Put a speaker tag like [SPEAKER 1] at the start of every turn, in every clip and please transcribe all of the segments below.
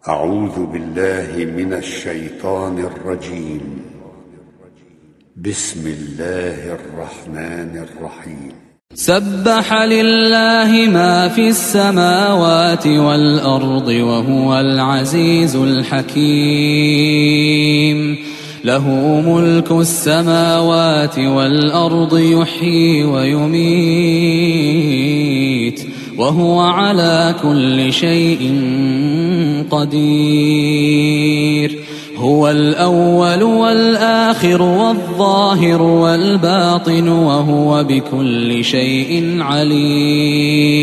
[SPEAKER 1] أعوذ بالله من الشيطان الرجيم. بسم الله الرحمن الرحيم.
[SPEAKER 2] سبح لله ما في السماوات والأرض وهو العزيز الحكيم. له ملك السماوات والأرض يحيي ويميت وهو على كل شيء قدير. هو الأول والآخر والظاهر والباطن وهو بكل شيء عليم.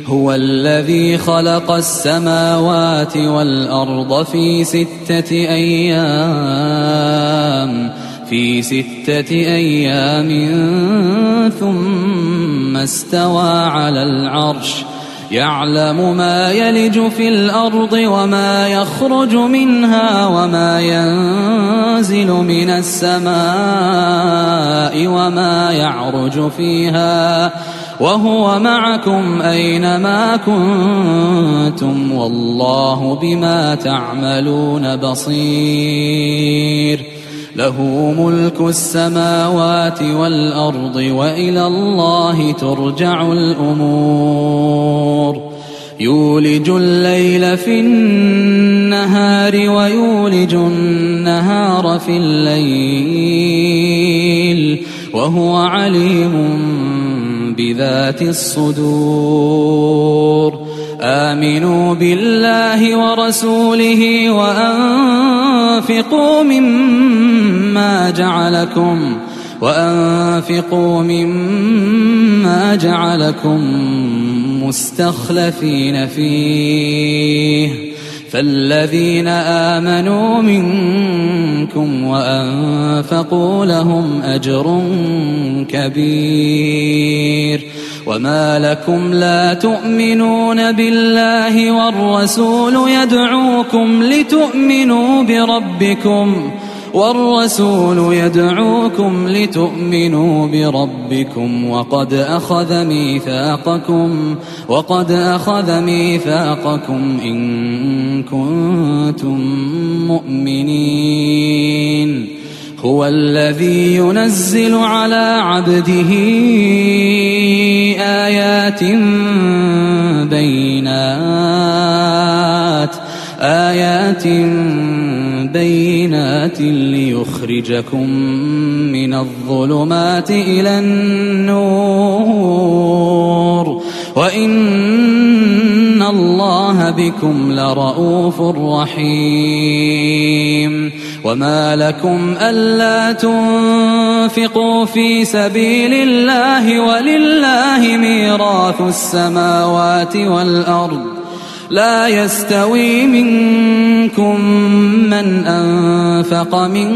[SPEAKER 2] هو الذي خلق السماوات والأرض في 6 أيام ثم استوى على العرش. يعلم ما يلج في الأرض وما يخرج منها وما ينزل من السماء وما يعرج فيها وهو معكم أينما كنتم والله بما تعملون بصير. له ملك السماوات والأرض وإلى الله ترجع الأمور. يولج الليل في النهار ويولج النهار في الليل وهو عليم بذات الصدور. آمنوا بالله ورسوله وأنفقوا مما جعلكم مستخلفين فيه. فالذين آمنوا منكم وأنفقوا لهم أجر كبير. وما لكم لا تؤمنون بالله والرسول يدعوكم لتؤمنوا بربكم وقد أخذ ميثاقكم إن كنتم مؤمنين. هو الذي ينزل على عبده آيات بينات ليخرجكم من الظلمات إلى النور وإن الله بكم لرءوف رحيم. وما لكم ألا تنفقوا في سبيل الله ولله ميراث السماوات والأرض. لا يستوي منكم من أنفق من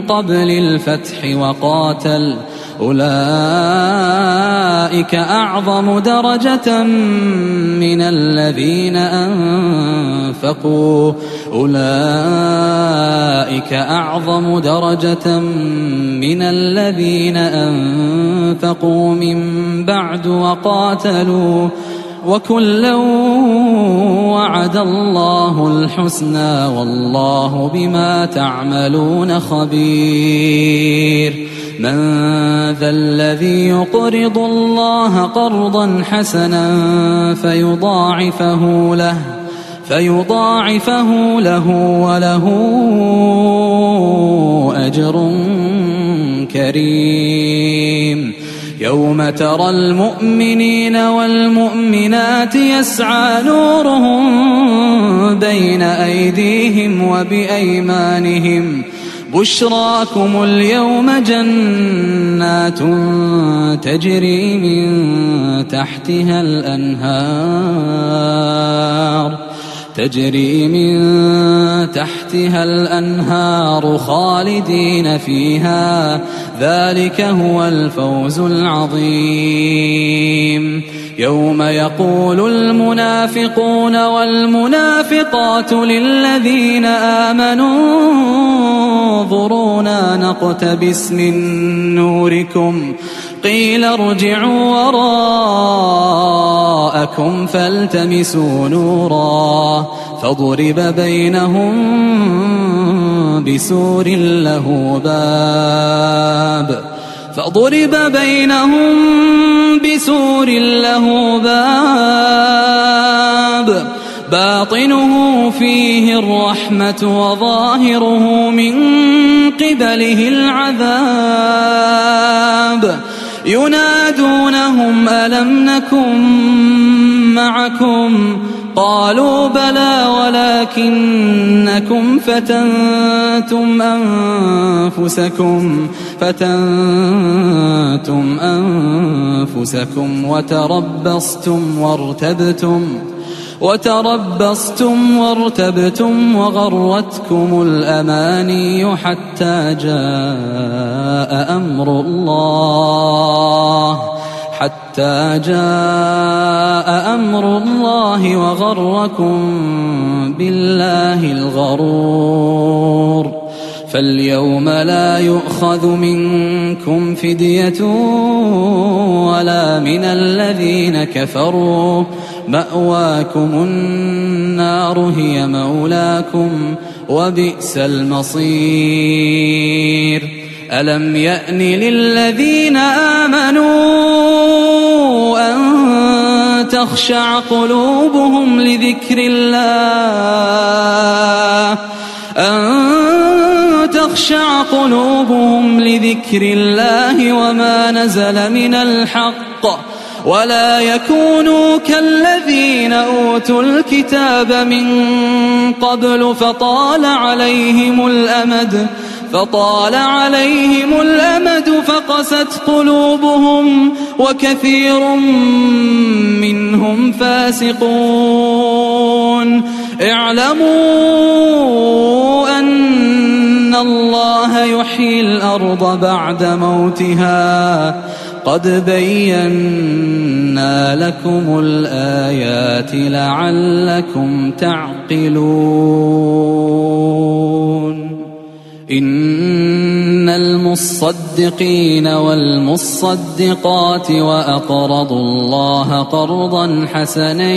[SPEAKER 2] قبل الفتح وقاتل أولئك أعظم درجة من الذين أنفقوا من بعد وقاتلوا وكلا وعد الله الحسنى والله بما تعملون خبير. من ذا الذي يقرض الله قرضا حسنا فيضاعفه له وله أجر كريم. يوم ترى المؤمنين والمؤمنات يسعى نورهم بين أيديهم وبأيمانهم بشراكم اليوم جنات تجري من تحتها الأنهار خالدين فيها ذلك هو الفوز العظيم. يوم يقول المنافقون والمنافقات للذين آمنوا انظرونا نقتبس من نوركم قيل ارجعوا وراءكم فالتمسوا نورا فضرب بينهم بسور له باب باطنه فيه الرحمة وظاهره من قبله العذاب ينادونهم ألم نكن معكم قالوا بلى ولكنكم فتنتم أنفسكم وتربصتم وارتبتم وغرتكم الأماني حتى جاء أمر الله وغركم بالله الغرور فاليوم لا يؤخذ منكم فدية ولا من الذين كفروا مأواكم النار هي مولاكم وبئس المصير ألم يأن للذين آمنوا أن تخشع قلوبهم لذكر الله وما نزل من الحق ولا يكونوا كالذين أوتوا الكتاب من قبل فطال عليهم الأمد فقست قلوبهم وكثير منهم فاسقون اعلموا أن الله يحيي الأرض بعد موتها قد بينا لكم الآيات لعلكم تعقلون إن المصدقين والمصدقات وأقرضوا الله قرضا حسنا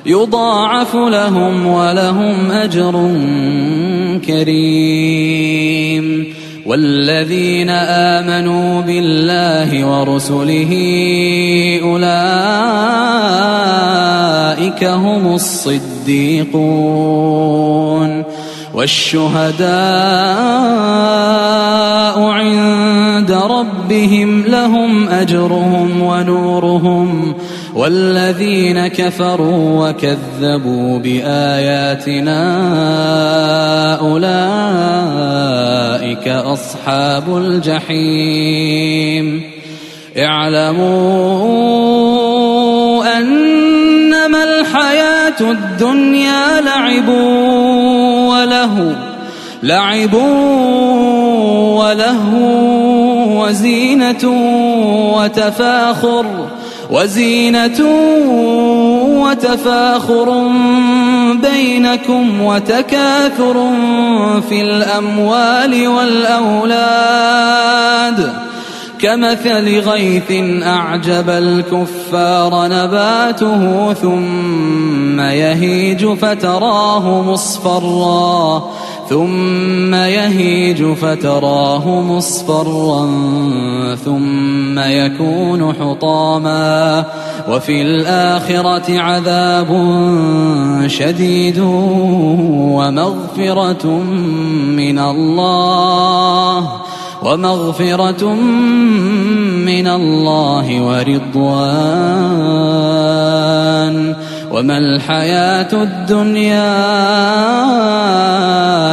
[SPEAKER 2] يضاعف لهم ولهم أجر كريم والذين آمنوا بالله ورسله أولئك هم الصديقون والشهداء عند ربهم لهم أجرهم ونورهم والذين كفروا وكذبوا بآياتنا أولئك أصحاب الجحيم اعلموا أنما الحياة الدنيا لعب ولهو وزينة وتفاخر بينكم وتكاثر في الأموال والأولاد كمثل غيث أعجب الكفار نباته ثم يهيج فتراه مصفرا ثم يكون حطاما وفي الآخرة عذاب شديد ومغفرة من الله ورضوان وما الحياة الدنيا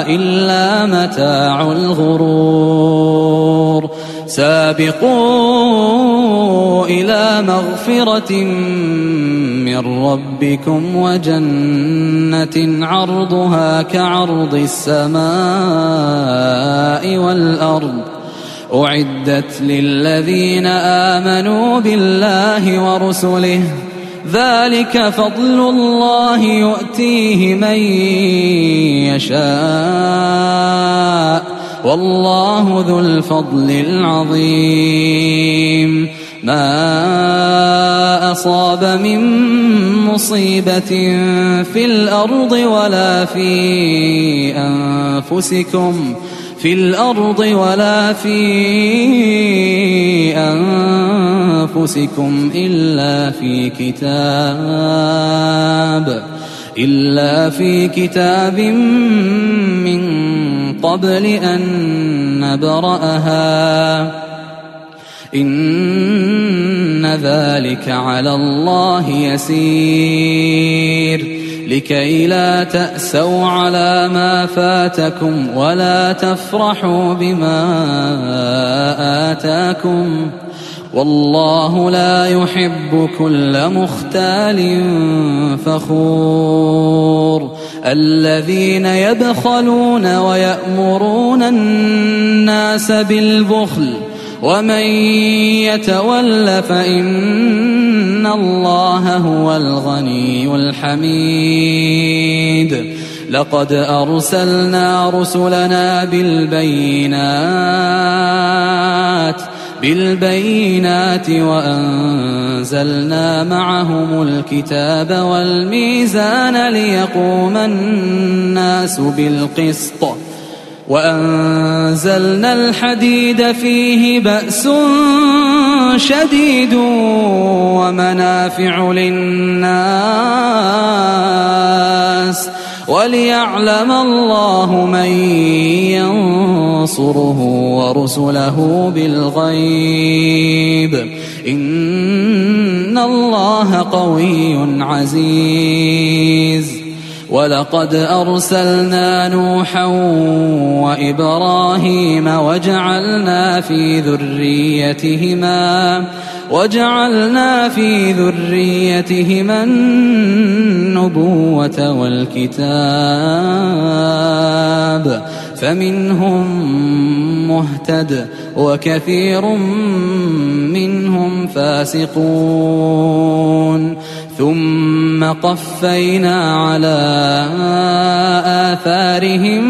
[SPEAKER 2] إلا متاع الغرور سابقوا إلى مغفرة من ربكم وجنة عرضها كعرض السماء والأرض أعدت للذين آمنوا بالله ورسله ذلك فضل الله يؤتيه من يشاء والله ذو الفضل العظيم ما أصاب من مصيبة في الأرض ولا في أنفسكم إلا في كتاب من قبل أن نبرأها إن ذلك على الله يسير لكي لا تأسوا على ما فاتكم ولا تفرحوا بما آتاكم والله لا يحب كل مختال فخور الذين يبخلون ويأمرون الناس بالبخل ومن يتول فإن الله هو الغني الحميد لقد أرسلنا رسلنا بالبينات وأنزلنا معهم الكتاب والميزان ليقوم الناس بالقسط وأنزلنا الحديد فيه بأس شديد ومنافع للناس وليعلم الله من ينصره ورسله بالغيب إن الله قوي عزيز ولقد أرسلنا نوحا وإبراهيم وجعلنا في ذريتهما النبوة والكتاب فمنهم مهتد وكثير منهم فاسقون ثم قفينا على آثارهم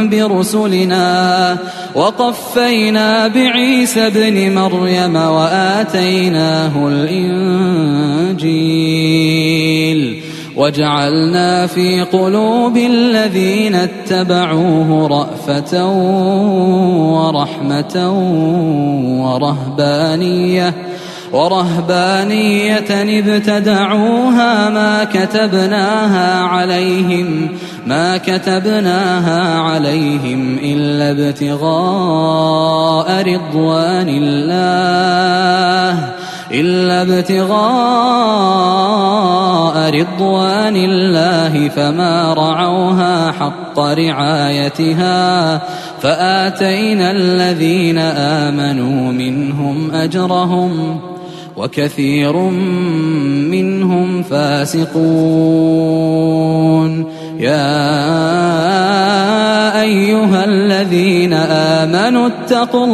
[SPEAKER 2] برسلنا وقفينا بعيسى ابن مريم وآتيناه الإنجيل وجعلنا في قلوب الذين اتبعوه رأفة ورحمة ورهبانية ابتدعوها ما كتبناها عليهم إلا ابتغاء رضوان الله فما رعوها حق رعايتها فآتينا الذين آمنوا منهم أجرهم وكثير منهم فاسقون يا أيها الذين آمنوا اتقوا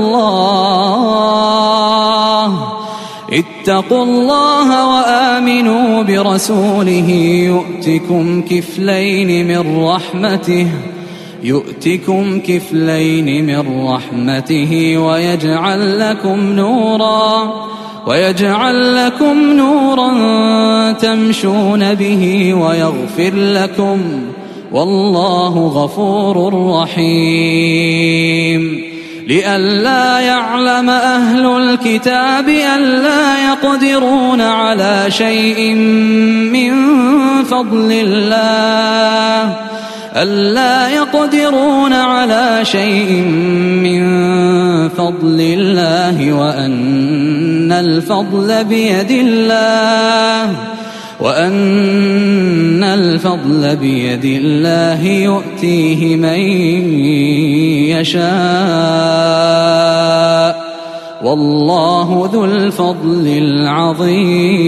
[SPEAKER 2] الله وآمنوا برسوله يؤتكم كفلين من رحمته ويجعل لكم نورا تمشون به ويغفر لكم والله غفور رحيم لئلا يعلم أهل الكتاب ألا يقدرون على شيء من فضل الله وأن الفضل بيد الله يؤتيه من يشاء والله ذو الفضل العظيم